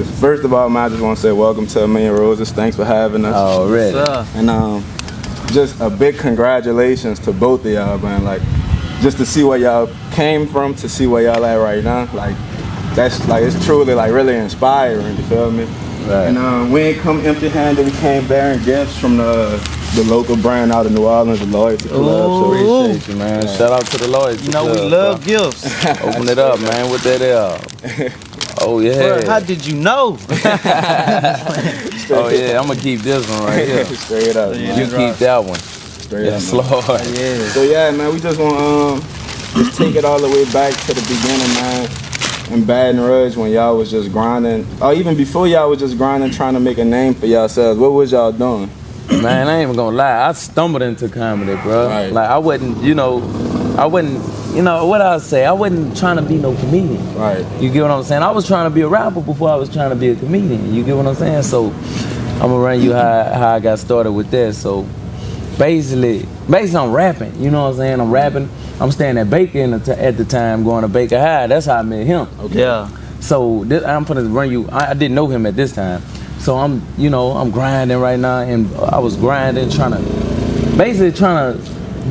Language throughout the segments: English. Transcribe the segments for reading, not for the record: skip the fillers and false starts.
First of all, man, I just want to say welcome to A Million Roses. Thanks for having us. Already. And just a big congratulations to both of y'all, man. Like, just to see where y'all came from, to see where y'all at right now. Like, that's like, it's truly like really inspiring. You feel me? Right. And we ain't come empty-handed. We came bearing gifts from the local brand out of New Orleans, the Loyalty Club. So Appreciate you, man. Shout out to the Loyalty Club. We love gifts. Open it up, man. What that is? Oh yeah. Bro, how did you know? Oh yeah, I'm gonna keep this one right here. Straight up, man. You keep that one. Straight Yes, up, man. Lord. Yeah. So yeah, man, we just want to just take it all the way back to the beginning, man. In Baton Rouge, when y'all was just grinding, or even before y'all was just grinding, trying to make a name for yourselves. What was y'all doing? Man, I ain't even gonna lie. I stumbled into comedy, bro. Right. Like I wasn't, what I say. I wasn't trying to be no comedian. Right. You get what I'm saying? I was trying to be a rapper before I was trying to be a comedian. You get what I'm saying? So I'm gonna run you how I got started with that. So basically I'm rapping. You know what I'm saying? I'm rapping. I'm staying at Baker at the time, going to Baker High. That's how I met him. Okay. Yeah. So I'm gonna run you. I didn't know him at this time. So I'm grinding right now, and I was grinding, trying to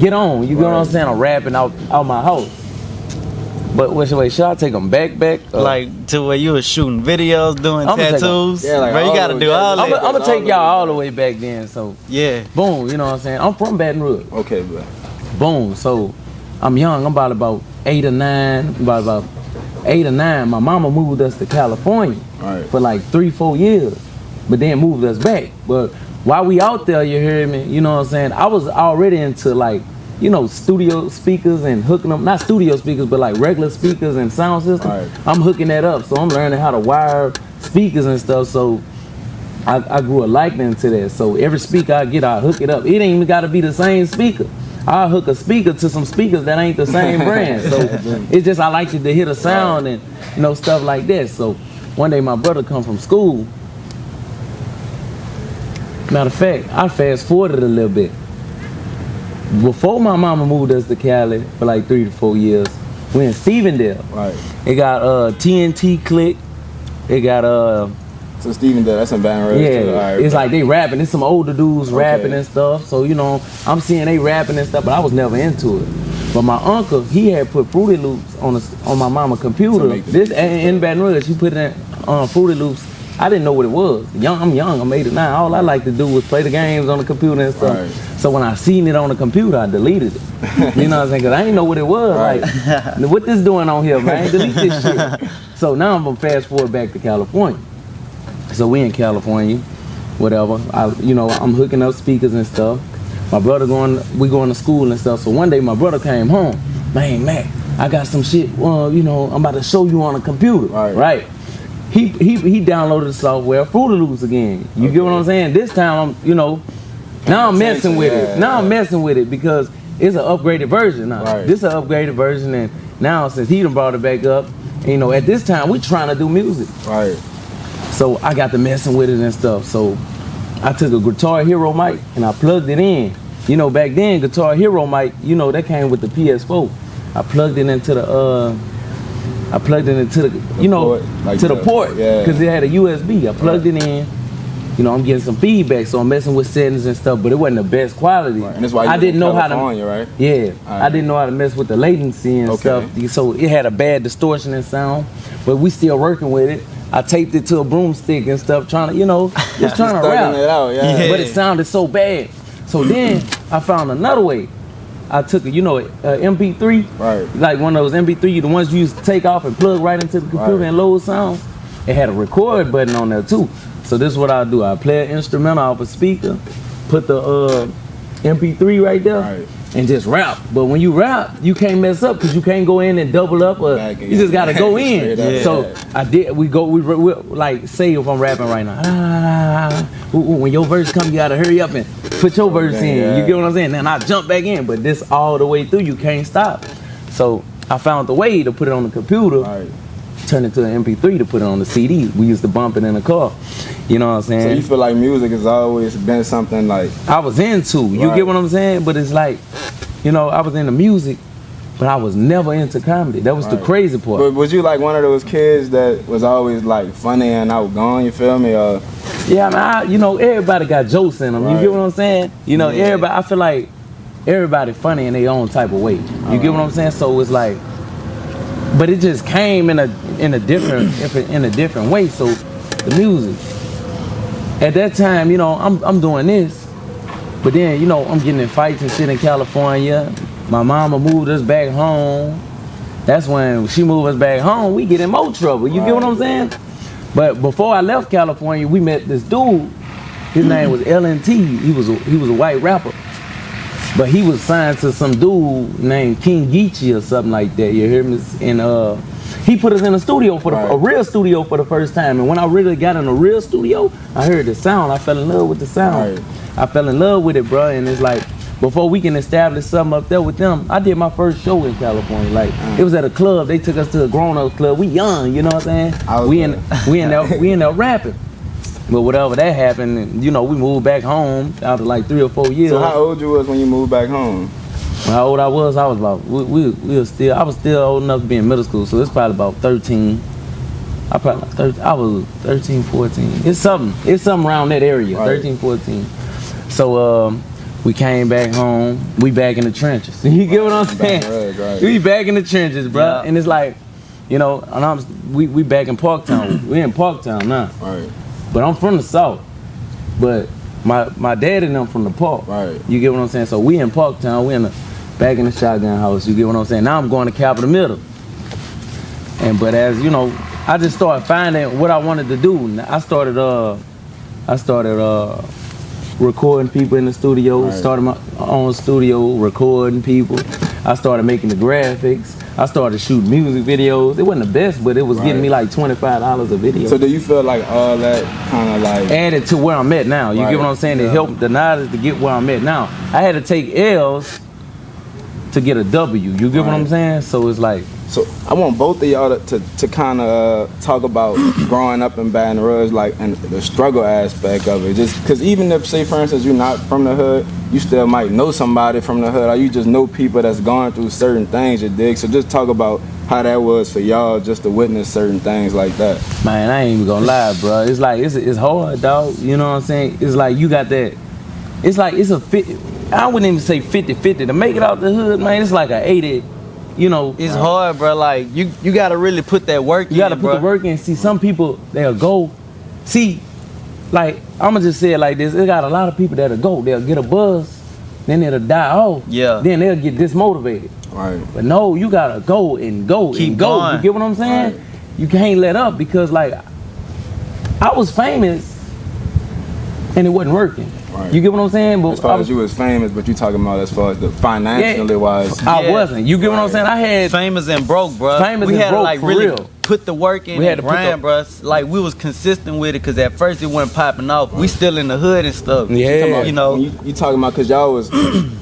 get on. You get what I'm saying? I'm rapping out my house. But wait, should I take them back? Like to where you was shooting videos, doing tattoos? Yeah, like bro, you gotta do all that. I'm gonna take y'all all the way back then. So yeah. Boom, you know what I'm saying? I'm from Baton Rouge. Okay, bro. Boom. So I'm young. I'm about 8 or 9. About 8 or 9. My mama moved us to California for like 3-4 years, but then moved us back. But while we out there, you hear me? You know what I'm saying? I was already into like, studio speakers and hooking them, not studio speakers, but like regular speakers and sound system. I'm hooking that up. So I'm learning how to wire speakers and stuff. So I grew a liking to that. So every speaker I get, I hook it up. It ain't even got to be the same speaker. I hook a speaker to some speakers that ain't the same brand. So it's just I like to hear the sound and stuff like that. So one day my brother come from school. Matter of fact, I fast forwarded a little bit. Before my mama moved us to Cali for like 3 to 4 years, we in Stevendale. Right. It got TNT Click. It got So Stevendale, that's in Baton Rouge. yeah, Too. it's like they rapping. It's some older dudes rapping and stuff. So I'm seeing they rapping and stuff, but I was never into it. But my uncle, he had put Fruity Loops on my mama's computer. This in Baton Rouge, he put it on Fruity Loops. I didn't know what it was. I'm young. I'm 8 or 9. All I like to do was play the games on the computer and stuff. Right. So when I seen it on the computer, I deleted it. You know what I'm saying? Because I didn't know what it was. Right. Like, what this doing on here, man? Delete this shit. So now I'm gonna fast forward back to California. So we in California, whatever. I'm hooking up speakers and stuff. My brother we going to school and stuff. So one day my brother came home. Man, Mac, I got some shit. I'm about to show you on a computer. Right. He downloaded the software, Fruity Loops again. You get what I'm saying? This time now I'm messing with it. Now I'm messing with it because it's an upgraded version now. Right. This is an upgraded version, and now since he done brought it back up, at this time we trying to do music. Right. So I got to messing with it and stuff. So I took a Guitar Hero mic and I plugged it in. Back then Guitar Hero mic, that came with the PS4. I plugged it into the port because it had a USB. I plugged it in. I'm getting some feedback, so I'm messing with settings and stuff, but it wasn't the best quality. Right. And that's why I didn't know how to. Right? Yeah, I didn't know how to mess with the latency and stuff. So it had a bad distortion and sound, but we still working with it. I taped it to a broomstick and stuff, trying to, just trying to rap. It out, But it sounded so bad. So then I found another way. I took a MP3, like one of those MP3, the ones you used to take off and plug right into the computer and load sound. It had a record button on there too. So this is what I do. I play an instrumental off a speaker, put the MP3 right there, and just rap. But when you rap, you can't mess up because you can't go in and double up, or you just gotta go in. So we like say if I'm rapping right now, when your verse comes, you gotta hurry up and put your verse in. You get what I'm saying? Then I jump back in, but this all the way through, you can't stop. So I found the way to put it on the computer. Turn it to an MP3 to put it on the CD. We used to bump it in the car. You know what I'm saying? So you feel like music has always been something like I was into. You get what I'm saying? But it's like, I was into music, but I was never into comedy. That was the crazy part. But was you like one of those kids that was always like funny and outgoing, you feel me? Yeah, I mean, you know, everybody got jokes in them. You get what I'm saying? You know, everybody, I feel like everybody funny in their own type of way. You get what I'm saying? So it's like, but it just came in a different way. So the music. At that time, you know, I'm doing this, but then, you know, I'm getting in fights and shit in California. My mama moved us back home. That's when she moved us back home, we get in more trouble. You get what I'm saying? But before I left California, we met this dude. His name was LNT. He was a white rapper. But he was signed to some dude named King Geechee or something like that. You hear me? And he put us in a studio a real studio for the first time. And when I really got in a real studio, I heard the sound. I fell in love with the sound. I fell in love with it, bro. And it's like, before we can establish something up there with them, I did my first show in California. Like it was at a club. They took us to a grown-up club. We young, you know what I'm saying? We in there rapping. But whatever that happened, you know, we moved back home after like 3 or 4 years. So how old you was when you moved back home? How old I was about I was still old enough to be in middle school, so it's probably about 13. I was 13, 14. It's something around that area, 13, 14. So we came back home. We back in the trenches. You get what I'm saying? Right. We back in the trenches, bro. Yeah. And it's like, you know, and we back in Parktown. We in Parktown now. Right. But I'm from the South. But my dad and them from the Park. Right. You get what I'm saying? So we in Parktown. We back in the shotgun house. You get what I'm saying? Now I'm going to Capitol Middle. But as you know, I just started finding what I wanted to do. I started recording people in the studio, started my own studio, recording people. I started making the graphics. I started shooting music videos. It wasn't the best, but it was getting me like $25 a video. So do you feel like all that kind of like added to where I'm at now? You get what I'm saying? It helped the knowledge to get where I'm at now. I had to take L's to get a W. You get what I'm saying? So it's like. So I want both of y'all to kind of talk about growing up in Baton Rouge, like, and the struggle aspect of it. Just because even if, say, for instance, you're not from the hood, you still might know somebody from the hood, or you just know people that's going through certain things, you dig? So just talk about how that was for y'all just to witness certain things like that. Man, I ain't even gonna lie, bro. It's like, it's hard, dog. You know what I'm saying? It's like you got that. It's like, it's a 50, I wouldn't even say 50-50. To make it out the hood, man, it's like a 80. You know, it's hard, bro. Like you gotta really put that work in. You gotta put the work in. See, some people they'll go. See, like I'ma just say it like this. It got a lot of people that'll go. They'll get a buzz, then it'll die off. Yeah. Then they'll get dismotivated. Right. But no, you gotta go and go Keep and go. going. You get what I'm saying? Right. You can't let up because like I was famous and it wasn't working. Right. You get what I'm saying? But as far as you was famous, but you talking about as far as the financially wise. I wasn't. You get what I'm saying? I had famous and broke, bro. Famous we and had broke to like for really real. Put the work in. We had to grind, bro. Like we was consistent with it because at first it wasn't popping off. We still in the hood and stuff. Yeah, you know. You talking about because y'all was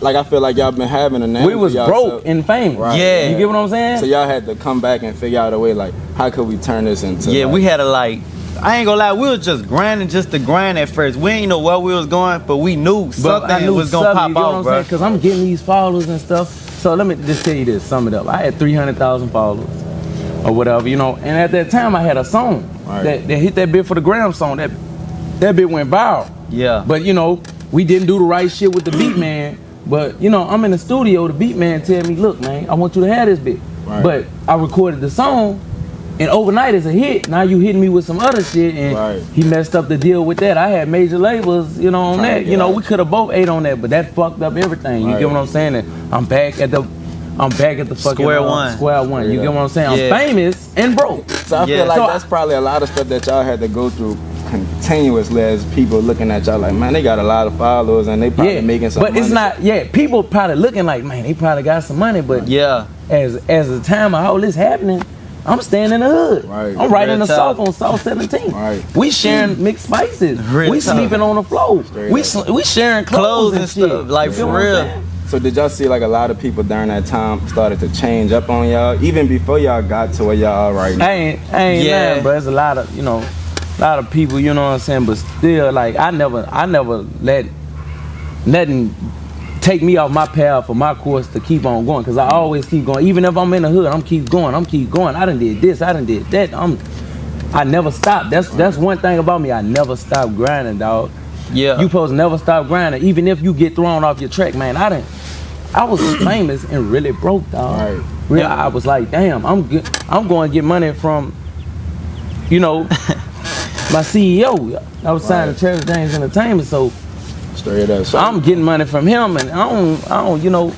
like I feel like y'all been having a name. We was broke and famous. Right. Yeah. You get what I'm saying? So y'all had to come back and figure out a way like how could we turn this into? Yeah, like, we had to like. I ain't gonna lie, we was just grinding just to grind at first. We ain't know where we was going, but we knew something was gonna pop off, bro. Because I'm getting these followers and stuff. So let me just tell you this, sum it up. I had 300,000 followers or whatever, you know. And at that time, I had a song that hit that bit for the gram song. That bit went viral. Yeah. But you know, we didn't do the right shit with the beat man. But you know, I'm in the studio. The beat man tell me, "Look, man, I want you to have this bit." Right. But I recorded the song. And overnight it's a hit. Now you hitting me with some other shit, and he messed up the deal with that. I had major labels, you know, on that. You know, we could have both ate on that, but that fucked up everything. You get what I'm saying? And I'm back at the fucking Square one. Square one. You get what I'm saying? Yeah. I'm famous and broke. So I feel like that's probably a lot of stuff that y'all had to go through continuously as people looking at y'all like, man, they got a lot of followers and they probably making some money. But it's not, people probably looking like, man, they probably got some money, but as the time of all this happening, I'm staying in the hood. Right. I'm right in the South on South 17. Right. We sharing mixed spices. We sleeping on the floor. We sharing clothes and stuff. Like for real. So did y'all see like a lot of people during that time started to change up on y'all, even before y'all got to where y'all are right now? I ain't lying, but there's a lot of, you know, a lot of people, you know what I'm saying, but still like I never let nothing take me off my path or my course to keep on going, because I always keep going. Even if I'm in the hood, I'm keep going. I done did this, I done did that. I never stop. That's one thing about me. I never stop grinding, dog. Yeah. You supposed to never stop grinding, even if you get thrown off your track, man. I was famous and really broke, dog. Right. Really, I was like, damn, I'm going to get money from, you know, my CEO. I was signed to Travis James Entertainment, so straight up. So I'm getting money from him, and I don't, you know,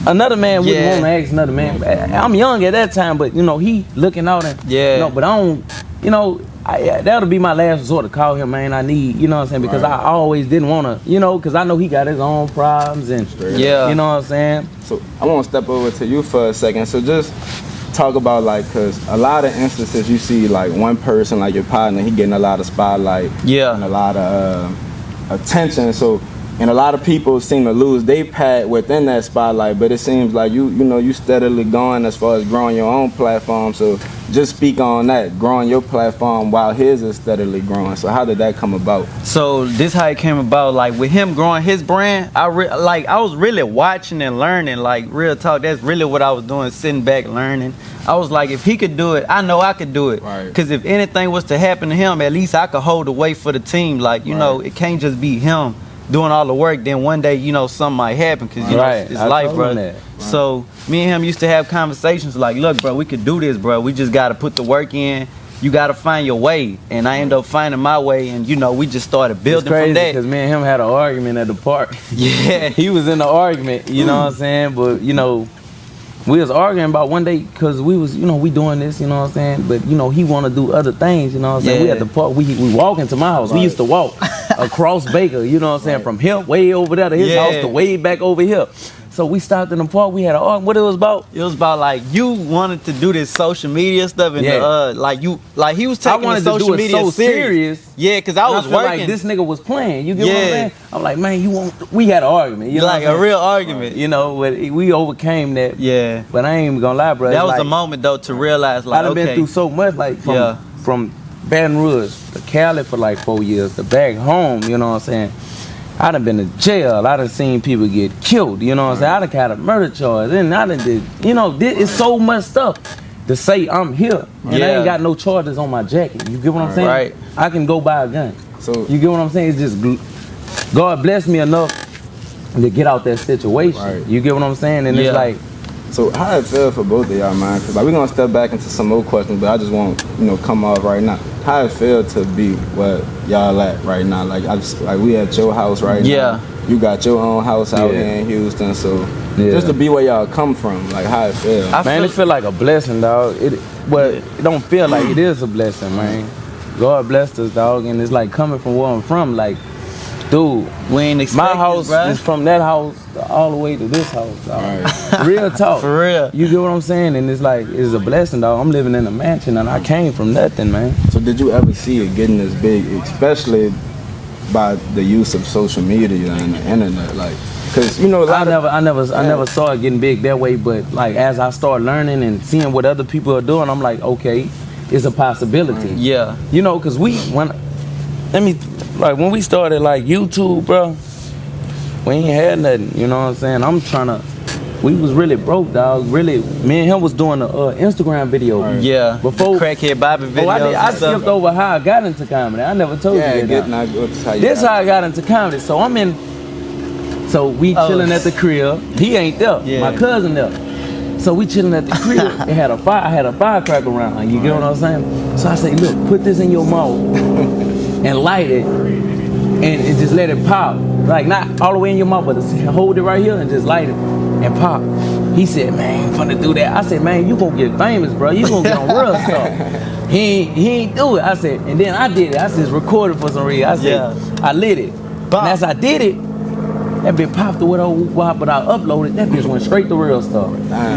another man wouldn't want to ask another man. I'm young at that time, but you know, he looking out and you know, but I don't, you know, that'll be my last resort to call him, man. I need, you know what I'm saying, because I always didn't want to, you know, because I know he got his own problems and you know what I'm saying. So I want to step over to you for a second. So just talk about, like, because a lot of instances you see, like, one person, like your partner, he getting a lot of spotlight and a lot of attention. So, and a lot of people seem to lose their path within that spotlight, but it seems like you know, you steadily going as far as growing your own platform. So just speak on that, growing your platform while his is steadily growing. So how did that come about? So this how it came about, like with him growing his brand, I was really watching and learning, like real talk. That's really what I was doing, sitting back learning. I was like, if he could do it, I know I could do it. Because if anything was to happen to him, at least I could hold the weight for the team. Like, you know, it can't just be him doing all the work, then one day, you know, something might happen, because you know, it's life, bro. So me and him used to have conversations like, look, bro, we could do this, bro. We just got to put the work in. You got to find your way. And I ended up finding my way, and you know, we just started building from that. Because me and him had an argument at the park. Yeah. He was in the argument, you know what I'm saying? But, you know, we was arguing about one day, because we was, you know, we doing this, you know what I'm saying? But, you know, he want to do other things, you know what I'm saying? We at the park, we walk into my house. We used to walk across Baker, you know what I'm saying? From here, way over there to his house to way back over here. So we stopped in the park. We had an argument. What it was about? It was about, like, you wanted to do this social media stuff, and he was taking the social media so serious. Yeah, because I was working. Like this nigga was playing. You get what I'm saying? I'm like, man, you won't. We had an argument. You know, like a real argument. You know, but we overcame that. Yeah. But I ain't even gonna lie, bro. That was a moment though to realize, like, I've been through so much, like from Baton Rouge to Cali for like 4 years, to back home. You know what I'm saying? I done been to jail. I done seen people get killed. You know what I'm saying? I done got a murder charge. And I done did, you know, it's so much stuff to say I'm here. And I ain't got no charges on my jacket. You get what I'm saying? Right. I can go buy a gun. So you get what I'm saying? It's just, God blessed me enough to get out that situation. You get what I'm saying? And it's like, so how it feel for both of y'all, man? Because like, we're going to step back into some more questions, but I just want, you know, come off right now. How it feel to be where y'all at right now? Like, we at your house right now. You got your own house out here in Houston, so just to be where y'all come from, like, how it feel? It feel like a blessing, dog. But it don't feel like it is a blessing, man. God blessed us, dog, and it's like coming from where I'm from, like, dude, we ain't expect my house is from that house all the way to this house, dog. Real talk. For real. You get what I'm saying? And it's like, it's a blessing, dog. I'm living in a mansion and I came from nothing, man. So did you ever see it getting this big, especially by the use of social media and the internet? Like, cause you know, I never saw it getting big that way, but like as I start learning and seeing what other people are doing, I'm like, okay, it's a possibility. Yeah. You know, cause when we started like YouTube, bro, we ain't had nothing, you know what I'm saying? We was really broke, dog. Really, me and him was doing the Instagram video. Yeah, before Crackhead Bobby videos. I skipped over how I got into comedy. I never told you that. This how I got into comedy. So so we chilling at the crib. He ain't there. My cousin there. So we chilling at the crib. It had I had a firecracker around. You get what I'm saying? So I say, look, put this in your mouth and light it, and just let it pop. Like not all the way in your mouth, but hold it right here and just light it and pop. He said, man, I'm finna do that. I said, man, you gonna get famous, bro. You gonna get on real stuff. He ain't do it. I said, and then I did it. I just recorded for some reason. I said, I lit it. And as I did it, that bitch popped the wop, but I uploaded. That bitch went straight to real stuff.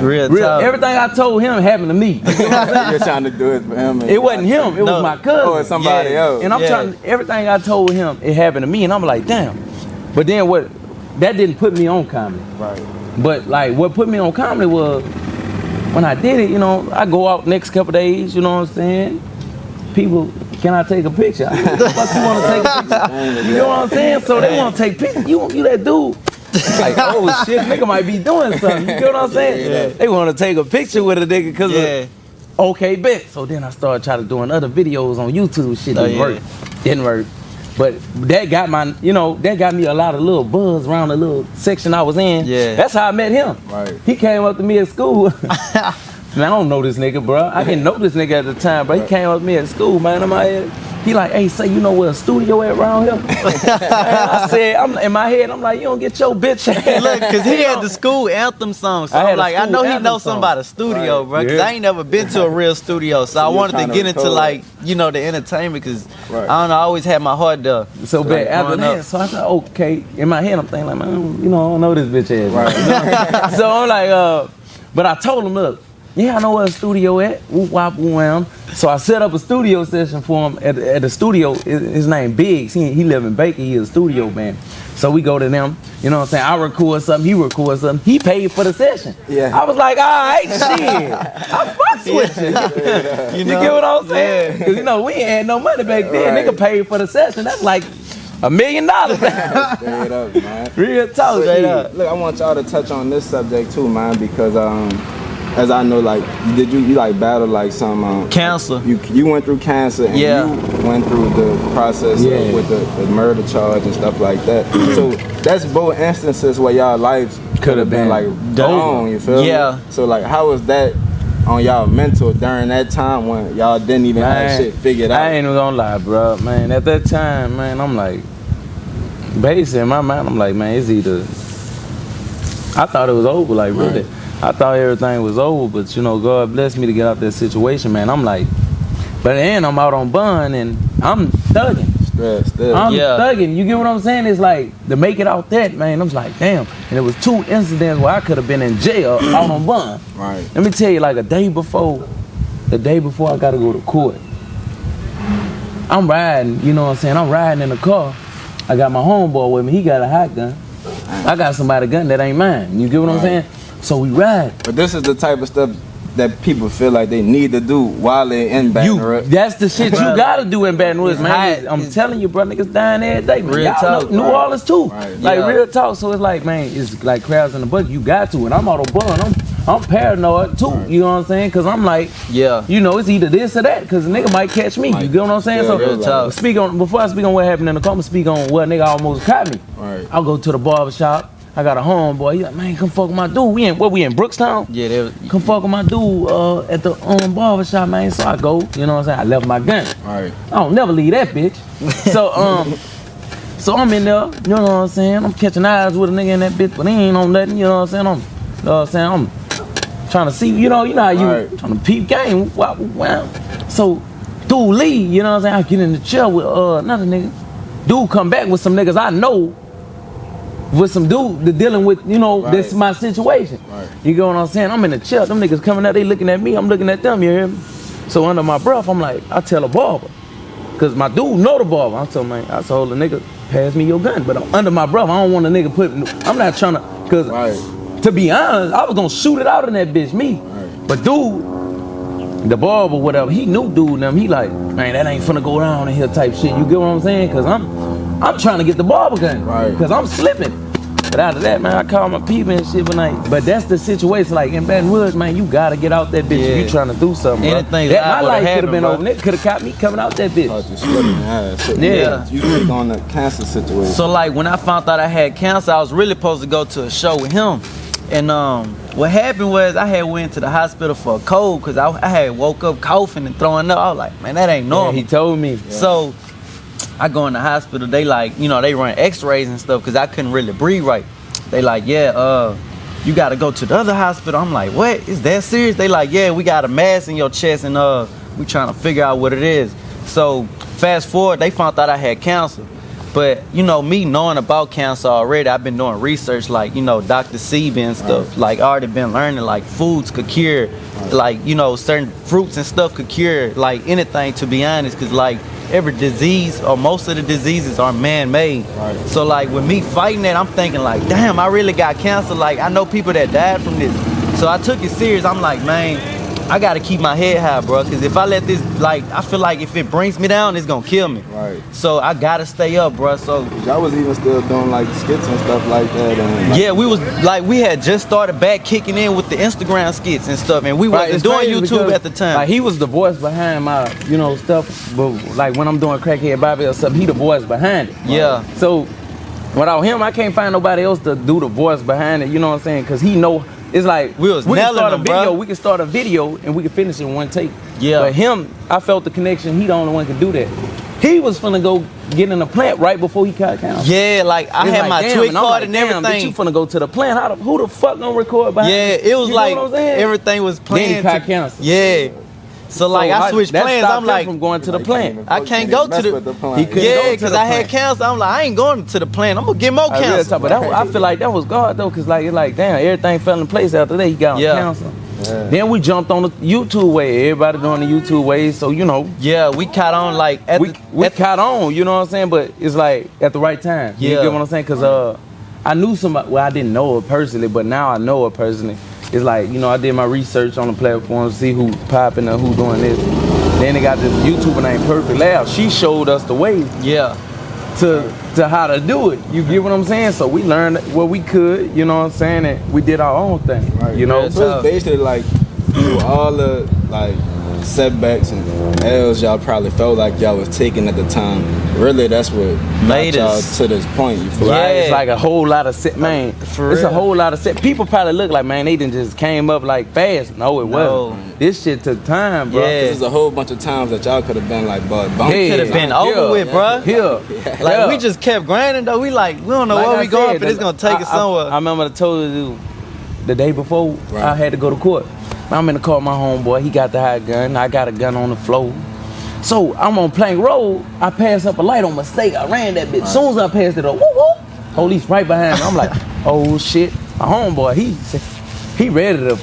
Real. Everything I told him happened to me. You're trying to do it for him. It wasn't him. It was my cousin. Oh, it's somebody else. And I'm trying. Everything I told him, it happened to me, and I'm like, damn. But then that didn't put me on comedy. Right. But like what put me on comedy was when I did it, you know, I go out next couple days, you know what I'm saying? People, can I take a picture? What the fuck you want to take a picture? You know what I'm saying? So they want to take pictures. You that dude. Like, oh shit, nigga might be doing something. You get what I'm saying? Yeah. They want to take a picture with a nigga because Yeah. okay, bet. So then I started trying to doing other videos on YouTube. Shit didn't work. Didn't work. But that got my, you know, that got me a lot of little buzz around the little section I was in. Yeah. That's how I met him. Right. He came up to me at school. Man, I don't know this nigga, bro. I didn't know this nigga at the time, but he came up to me at school, man. He like, hey, say, you know where a studio at around here? I said, in my head, I'm like, you don't get your bitch ass. Look, cause he had the school anthem song, so I'm like, I know he knows something about a studio, bro. Cause I ain't never been to a real studio, so I wanted to get into like, you know, the entertainment, cause I don't know, I always had my heart there. So back after that, so I said, okay. In my head, I'm thinking like, man, you know, I don't know this bitch ass. Right. So I'm like, but I told him, look, yeah, I know where a studio at. Whoop, wop, wham. So I set up a studio session for him at the studio. His name Biggs. He live in Baker. He is a studio man. So we go to them. You know what I'm saying? I record something. He records something. He paid for the session. Yeah. I was like, all right, shit. I fucks with you. You get what I'm saying? Because, you know, we ain't had no money back then. Nigga paid for the session. That's like $1 million. Straight up, man. Real talk. Straight up. Look, I want y'all to touch on this subject too, man, because as I know, like, you like battle like some cancer? You went through cancer, and you went through the process with the murder charge and stuff like that. So that's both instances where y'all lives could have been like gone. You feel me? So like, how was that on y'all mental during that time when y'all didn't even have shit figured out? I ain't even gonna lie, bro. Man, at that time, man, I'm like, basically in my mind, I'm like, man, it's either. I thought it was over, like really. I thought everything was over, but you know, God blessed me to get out that situation, man. I'm like, but then I'm out on bond and I'm thugging. I'm thugging. You get what I'm saying? It's like to make it out that, man. I was like, damn. And it was 2 incidents where I could have been in jail out on bond. Right. Let me tell you, like the day before I got to go to court, I'm riding. You know what I'm saying? I'm riding in the car. I got my homeboy with me. He got a hot gun. I got somebody's gun that ain't mine. You get what I'm saying? So we ride. But this is the type of stuff that people feel like they need to do while they're in Baton Rouge. That's the shit you gotta do in Baton Rouge, man. I'm telling you, bro, niggas dying every day. Man. Real talk. New Orleans too. Like real talk. So it's like, man, it's like crowds in the bucket. You got to, and I'm out of bun. I'm paranoid too. You know what I'm saying? Cause I'm like, you know, it's either this or that. Cause a nigga might catch me. You get what I'm saying? So before I speak on what happened in the car, I'm gonna speak on what nigga almost caught me. Right. I'll go to the barbershop. I got a homeboy. He's like, man, come fuck with my dude. We in Brookstown? Yeah, come fuck with my dude at the barbershop, man. So I go, you know what I'm saying? I left my gun. Right. I don't never leave that bitch. So I'm in there, you know what I'm saying? I'm catching eyes with a nigga in that bitch, but he ain't on nothing, you know what I'm saying? I'm trying to see, you know how you trying to peep game. Wow. So dude leave, you know what I'm saying? I get in the chair with another nigga. Dude come back with some niggas I know. With some dude dealing with, you know, this is my situation. Right. You get what I'm saying? I'm in the chair. Them niggas coming out, they looking at me. I'm looking at them, you hear me? So under my breath, I'm like, I tell a barber. Because my dude know the barber. I told the nigga, pass me your gun. But under my breath, I don't want a nigga I'm not trying to, because to be honest, I was going to shoot it out in that bitch, me. Right. But dude, the barber, whatever, he knew dude and them. He like, man, that ain't finna go down in here type shit. You get what I'm saying? Because I'm trying to get the barber gun. Because I'm slipping. But after that, man, I call my people and shit, but that's the situation. Like in Baton Rouge, man, you gotta get out that bitch if you trying to do something. Anything that my life could have been over there. Could have caught me coming out that bitch. You speak on the cancer situation. So like when I found out I had cancer, I was really supposed to go to a show with him. And what happened was I had went to the hospital for a cold because I had woke up coughing and throwing up. I was like, man, that ain't normal. He told me. So I go in the hospital, they like, you know, they run x-rays and stuff because I couldn't really breathe right. They like, you gotta go to the other hospital. I'm like, what? Is that serious? They like, yeah, we got a mass in your chest and we trying to figure out what it is. So fast forward, they found out I had cancer. But, you know, me knowing about cancer already, I've been doing research like, you know, Dr. Sebi and stuff. Like, I already been learning, like, foods could cure, like, you know, certain fruits and stuff could cure, like, anything, to be honest. Because, like, every disease or most of the diseases are man-made. So, like, with me fighting that, I'm thinking, like, damn, I really got cancer. Like, I know people that died from this. So I took it serious. I'm like, man, I gotta keep my head high, bro. Cause if I let this, like, I feel like if it brings me down, it's gonna kill me. Right. So I gotta stay up, bro. So y'all was even still doing like skits and stuff like that. And like, yeah, we was like, we had just started back kicking in with the Instagram skits and stuff, and we wasn't doing YouTube at the time. Like he was the voice behind my, stuff. But like when I'm doing Crackhead Bobby or something, he the voice behind it. Yeah. So without him, I can't find nobody else to do the voice behind it. You know what I'm saying? Cause he know. It's like we can start a video. Bro. We can start a video and we can finish it in one take. Yeah. But him, I felt the connection. He the only one could do that. He was finna go get in the plant right before he got count. Yeah, like I had my Twitch card and everything. Bitch, you finna go to the plant? Who the fuck gonna record behind? Yeah, it was like everything was planned. Then he caught cancer. Yeah. So like I switched plans. I'm like from going to the plant. I can't go to the plant. Yeah, because I had cancer. I'm like, I ain't going to the plant. I'm gonna get more cancer. But I feel like that was God though, cause like it's like damn, everything fell in place after that. He got on cancer. Yeah. Then we jumped on the YouTube way. Everybody doing the YouTube way, so Yeah, we caught on like we caught on. You know what I'm saying? But it's like at the right time. Yeah. You get what I'm saying? Cause I knew somebody. Well, I didn't know her personally, but now I know her personally. It's like I did my research on the platform to see who popping or who doing this. Then they got this YouTuber named Perfect Lab. She showed us the way. Yeah. To how to do it. You get what I'm saying? So we learned what we could, you know what I'm saying? And we did our own thing. Right. So it's basically like through all the like setbacks and L's y'all probably felt like y'all was taking at the time. Really, that's what made y'all to this point. You feel right? It's like a whole lot of set, man. For real. A whole lot of set. People probably look like, man, they didn't just came up like fast. No, it wasn't. This shit took time, bro. Yeah, there's a whole bunch of times that y'all could have been like, but could have been over with, bro. Like we just kept grinding though. We don't know where we going, but it's gonna take us somewhere. I remember I told you the day before I had to go to court. I'm in the car with my homeboy. He got the hot gun. I got a gun on the floor. So I'm on Plank Road. I passed up a light on mistake. I ran that bitch. As soon as I passed it up, whoop whoop. Police right behind me. I'm like, oh shit. My homeboy, he ready to,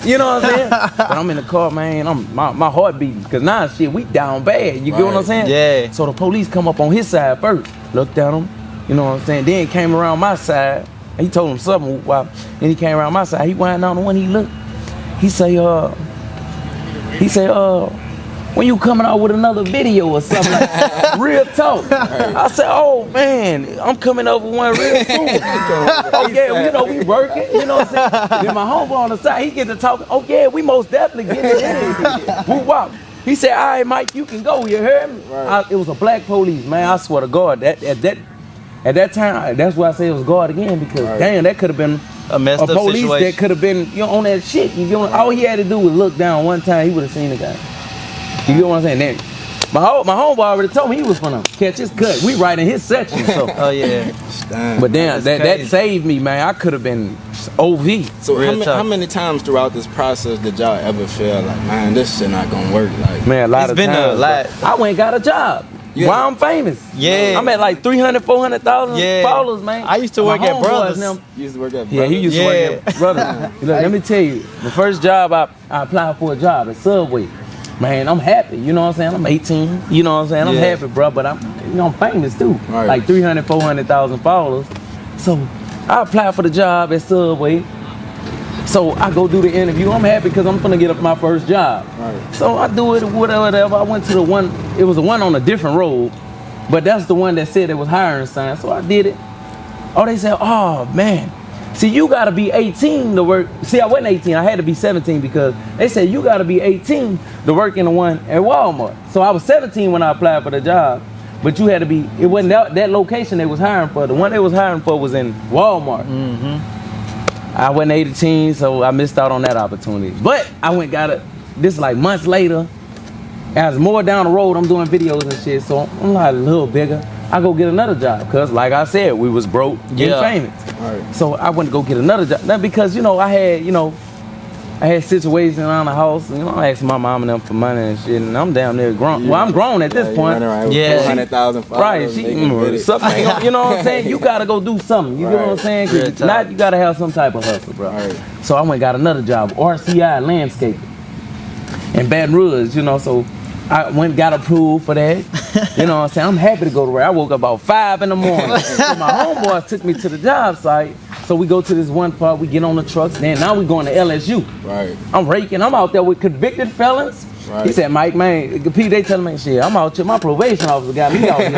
you know what I'm saying? But I'm in the car, man. My heart beating. Cause now shit, we down bad. You get what I'm saying? Yeah. So the police come up on his side first. Looked at him. You know what I'm saying? Then came around my side. He told him something. Then he came around my side. He went down the one he looked. He say, when you coming out with another video or something like that? Real talk. I said, oh man, I'm coming over one real soon. Oh yeah, we working, you know what I'm saying? Then my homeboy on the side, he get to talking, oh yeah, we most definitely get it in. Woo-wop. He said, all right, Mike, you can go, you heard me? It was a black police, man, I swear to God. At that time, that's why I say it was God again, because damn, that could have been a messed up police situation. That could have been on that shit. You know, all he had to do was look down one time. He would have seen the guy. You get what I'm saying? Then my homeboy already told me he was gonna catch his cut. We right in his section. So oh yeah. But then that saved me, man. I could have been OV. So how many times throughout this process did y'all ever feel like, man, this shit not gonna work? Like, man, a lot of times. A lot. I went and got a job. Yeah. Why I'm famous. Yeah. I'm at like 300, 400,000 followers, man. I used to work at Brothers. You used to work at Brothers? Yeah, he used to work at Brothers. Look, let me tell you, the first job I applied for a job at Subway. Man, I'm happy. You know what I'm saying? I'm 18. You know what I'm saying? I'm happy, bro. But I'm famous too. Right. Like 300, 400,000 followers. So I applied for the job at Subway. So I go do the interview. I'm happy because I'm gonna get up my first job. Right. So I do it, whatever. I went to the one. It was the one on a different road, but that's the one that said it was hiring sign. So I did it. Oh, they said, oh man, see, you gotta be 18 to work. See, I wasn't 18. I had to be 17 because they said you gotta be 18 to work in the one at Walmart. So I was 17 when I applied for the job, but you had to be. It wasn't that location they was hiring for. The one they was hiring for was in Walmart. Mm-hmm. I wasn't 18, so I missed out on that opportunity. But I went got it. This like months later. As more down the road, I'm doing videos and shit, so I'm like a little bigger. I go get another job, cause like I said, we was broke, getting famous. Right. So I went to go get another job. Now because I had situations around the house. I asked my mom and them for money and shit, and I'm damn near grown. Yeah. Well, I'm grown at this point. Yeah, 400,000 followers. Right, something. You know what I'm saying? You gotta go do something. You know what I'm saying? Cause not you gotta have some type of hustle, bro. Right. So I went and got another job, RCI Landscaping in Baton Rouge. So I went and got approved for that. You know what I'm saying? I'm happy to go to work. I woke up about 5 in the morning. So my homeboys took me to the job site. So we go to this one part, we get on the trucks, then now we going to LSU. Right. I'm raking, I'm out there with convicted felons. Right. He said, Mike, man, Pete, they telling me, shit, I'm out here, my probation officer got me out here.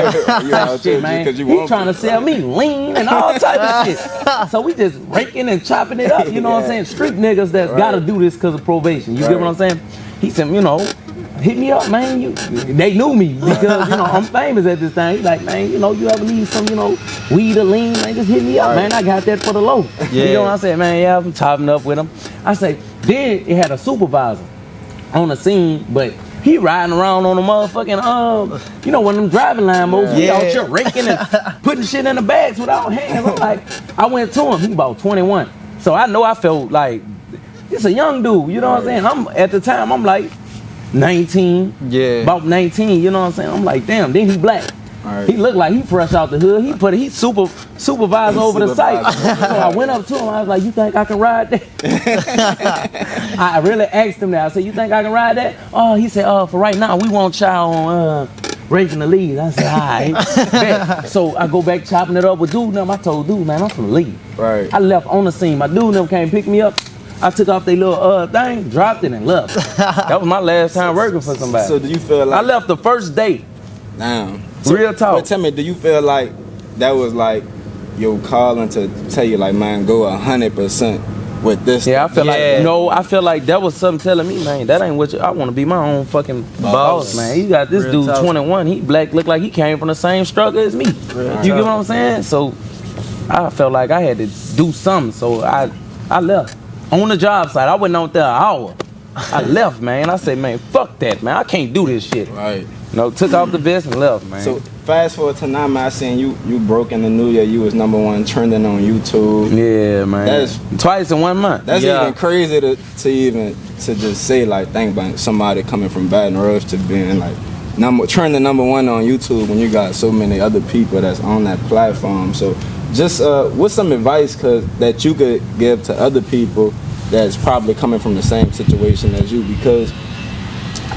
You out Shit, there man. because you He want trying to sell me lean and all type of shit. So we just raking and chopping it up, you know what I'm saying? Street niggas that's gotta do this because of probation. You get what I'm saying? He said, you know, hit me up, man. They knew me because, you know, I'm famous at this thing. He like, man, you know, you ever need some, you know, weed or lean, man, just hit me up, man. I got that for the low. Yeah. You know what I said, man, yeah, I'm chopping up with him. I say, then it had a supervisor on the scene, but he riding around on the motherfucking, you know, one of them driving lawnmowers. We out here raking and putting shit in the bags with our hands. I'm like, I went to him, he about 21. So I know I felt like, it's a young dude, you know what I'm saying? At the time, I'm like 19, about 19, you know what I'm saying? I'm like, damn, then he black. Right. He looked like he fresh out the hood. He supervised over the site. So I went up to him. I was like, "You think I can ride that?" I really asked him that. I said, "You think I can ride that?" Oh, he said, "For right now, we want y'all on raking the leads." I said, "All right." So I go back chopping it up with dude. Them. I told dude, "Man, I'm from the lead." Right. I left on the scene. My dude them came pick me up. I took off their little thing, dropped it, and left. That was my last time working for somebody. So do you feel like I left the first day? Damn. Real talk. But tell me, do you feel like that was like your calling to tell you like, man, go 100% with this? Yeah, I feel like I feel like that was something telling me, man, that ain't what I want to be my own fucking boss, man. You got this Real dude, talk. 21, he black, look like he came from the same struggle as me. You get what I'm saying? So I felt like I had to do something, so I left on the job site. I wasn't out there an hour. I left, man. I said, man, fuck that, man. I can't do this shit. Right. No, took off the vest and left, man. So fast forward to now, man, I seen you broke in the new year. You was #1 trending on YouTube. Yeah, man. That's twice in 1 month. That's even crazy to just say, like, think about somebody coming from Baton Rouge to being like trending #1 on YouTube when you got so many other people that's on that platform. So just what's some advice that you could give to other people that's probably coming from the same situation as you? Because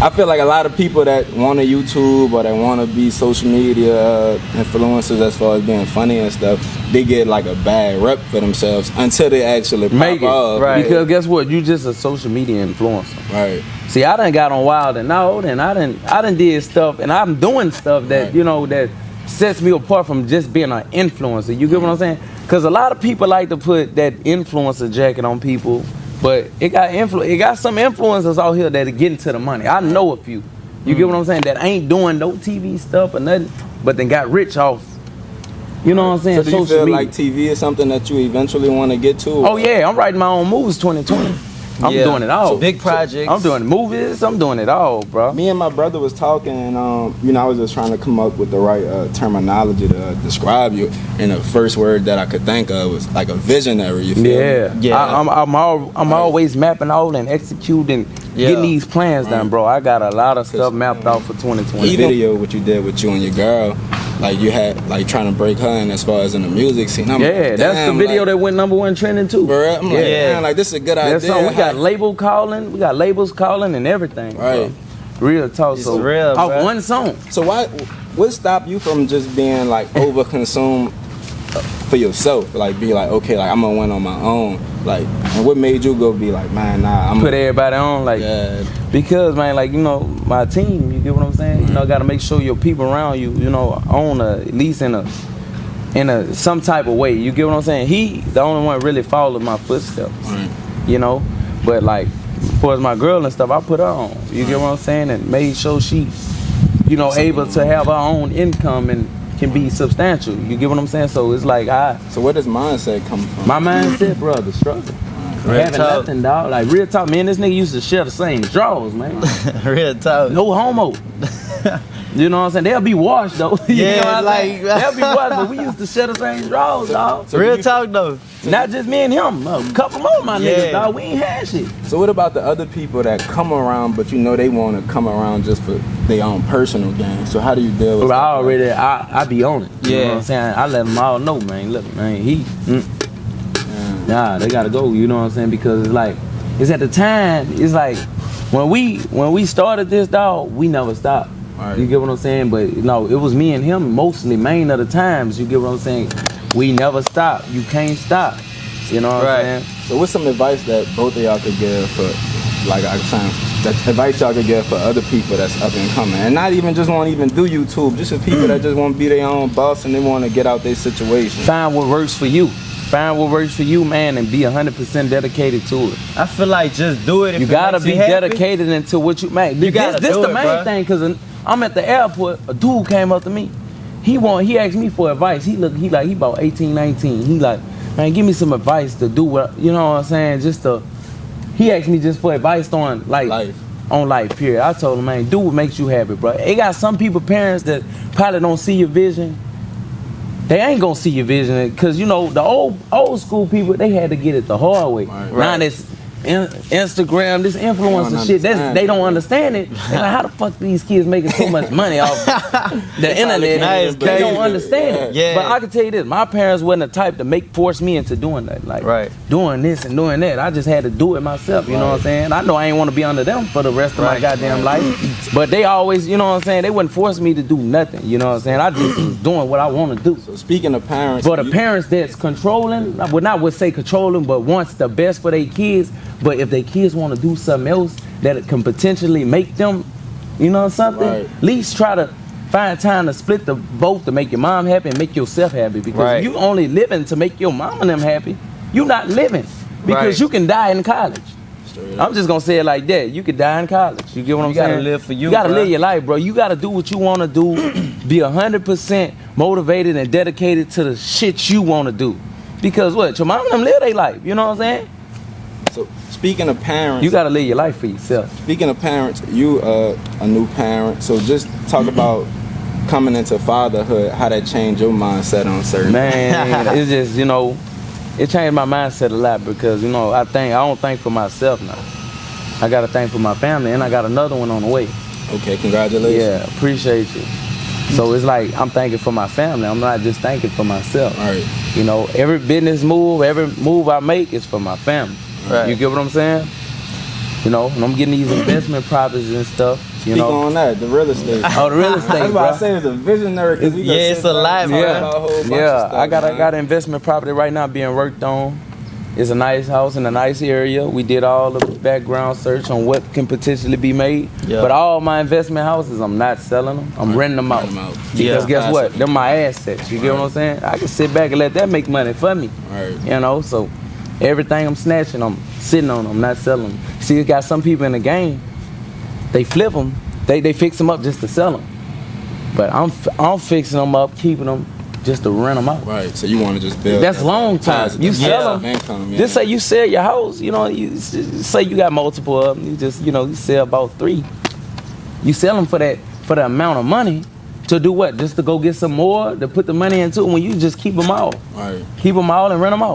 I feel like a lot of people that want to YouTube or that want to be social media influencers as far as being funny and stuff, they get like a bad rep for themselves until they actually make it. off. Right. Because guess what? You just a social media influencer. Right. See, I done got on Wild and Out, and I done did stuff, and I'm doing stuff that, you know, that sets me apart from just being an influencer. You get what I'm saying? Because a lot of people like to put that influencer jacket on people. But it got some influencers out here that are getting to the money. I know a few. You get what I'm saying? That ain't doing no TV stuff or nothing, but then got rich off. You know what I'm saying? So do you feel like TV is something that you eventually want to get to? Oh yeah, I'm writing my own movies 2020. I'm doing it all. So big projects. I'm doing movies. I'm doing it all, bro. Me and my brother was talking, and you know, I was just trying to come up with the right terminology to describe you. And the first word that I could think of was like a visionary. You feel me? Yeah. I'm always mapping out and executing, getting these plans done, bro. I got a lot of stuff mapped out for 2020. The video what you did with you and your girl, like you had like trying to break her in as far as in the music scene. I'm like, that's the video that went #1 trending too. Bro, I'm like, man, like this is a good idea. So we got labels calling and everything. Right. Bro. Real talk. It's so real, off bro. one song. So what stopped you from just being like over consumed for yourself? Like be like, okay, like I'm gonna win on my own. Like, and what made you go be like, man, nah, I'm put everybody on, like, because man, like, you know, my team, you get what I'm saying? You know, gotta make sure your people around you, you know, own at least in a some type of way. You get what I'm saying? He the only one really followed my footsteps. You know? But like as far as my girl and stuff, I put her on. You get what I'm saying? And made sure she, you know, able to have her own income and can be substantial. You get what I'm saying? So it's like So where does mindset come from? My mindset, bro, the struggle. Having nothing, dog. Like real talk, man. This nigga used to share the same drawers, man. Real talk. No homo. You know what I'm saying? They'll be washed though. You know what I'm like saying? They'll be washed, but we used to share the same drawers, dog. So real talk though. Not just me and him. A couple more of my niggas, dog. We ain't had shit. So what about the other people that come around, but you know they want to come around just for their own personal gain? So how do you deal with that? I be on it. You know what I'm saying? I let them all know, man. Look, man, nah, they gotta go. You know what I'm saying? Because it's like, it's at the time. It's like when we started this, dog, we never stopped. Right. You get what I'm saying? But no, it was me and him mostly, main of the times. You get what I'm saying? We never stopped. You can't stop. You know what I'm saying? So what's some advice that both of y'all could give for, like I was saying, that advice y'all could give for other people that's up and coming, and not even just want to even do YouTube, just for people that just want to be their own boss and they want to get out their situation. Find what works for you. Find what works for you, man, and be 100% dedicated to it. I feel like just do it. If you gotta be dedicated into what you make. This the main thing, cause I'm at the airport. A dude came up to me. He asked me for advice. He about 18, 19. He like, man, give me some advice to do what, you know what I'm saying? He asked me just for advice on life. On life, period. I told him, man, do what makes you happy, bro. It got some people, parents that probably don't see your vision. They ain't gonna see your vision, because you know the old school people, they had to get it the hard way. Now this Instagram, this influencer shit, they don't understand it. They're like, how the fuck these kids making so much money off the internet? They don't understand it. Yeah. But I can tell you this, my parents wasn't the type to force me into doing that, like doing this and doing that. I just had to do it myself, you know what I'm saying? I know I ain't want to be under them for the rest of my goddamn life, but they always, you know what I'm saying, they wouldn't force me to do nothing, you know what I'm saying? I just was doing what I want to do. So speaking of parents, but the parents that's controlling, I would say controlling, but wants the best for their kids. But if their kids want to do something else that can potentially make them, you know, something, at least try to find time to split the both to make your mom happy and make yourself happy. Because you only living to make your mom and them happy. You not living because you can die in college. I'm just gonna say it like that. You could die in college. You get what I'm saying? You gotta live for you. You gotta live your life, bro. You gotta do what you wanna do. Be 100% motivated and dedicated to the shit you wanna do. Because what? Your mom and them live their life. You know what I'm saying? So speaking of parents, you gotta live your life for yourself. Speaking of parents, you a new parent, so just talk about coming into fatherhood, how that changed your mindset on certain. Man, it's just, you know, it changed my mindset a lot, because you know I don't think for myself now. I gotta think for my family, and I got another one on the way. Okay, congratulations. Yeah, appreciate you. So it's like I'm thinking for my family. I'm not just thinking for myself. Right. You know, every business move, every move I make is for my family. Right. You get what I'm saying? You know, and I'm getting these investment properties and stuff. You know, on that, the real estate. Oh, the real estate. That's why I say it's a visionary. It's a lot, yeah. I got an investment property right now being worked on. It's a nice house in a nice area. We did all the background search on what can potentially be made. Yeah. But all my investment houses, I'm not selling them. I'm renting them out. Because guess what? They're my assets. You get what I'm saying? I can sit back and let that make money for me. Right. You know, so everything I'm snatching, I'm sitting on them, not selling them. See, you got some people in the game, they flip them, they fix them up just to sell them. But I'm fixing them up, keeping them just to rent them out. Right, so you want to just build. That's long time. You sell them. Income, just say you sell your house, you know, you say you got multiple of them, you just, you know, you sell about 3. You sell them for the amount of money. To do what? Just to go get some more, to put the money into it when you just keep them all. Right. Keep them all and rent them out.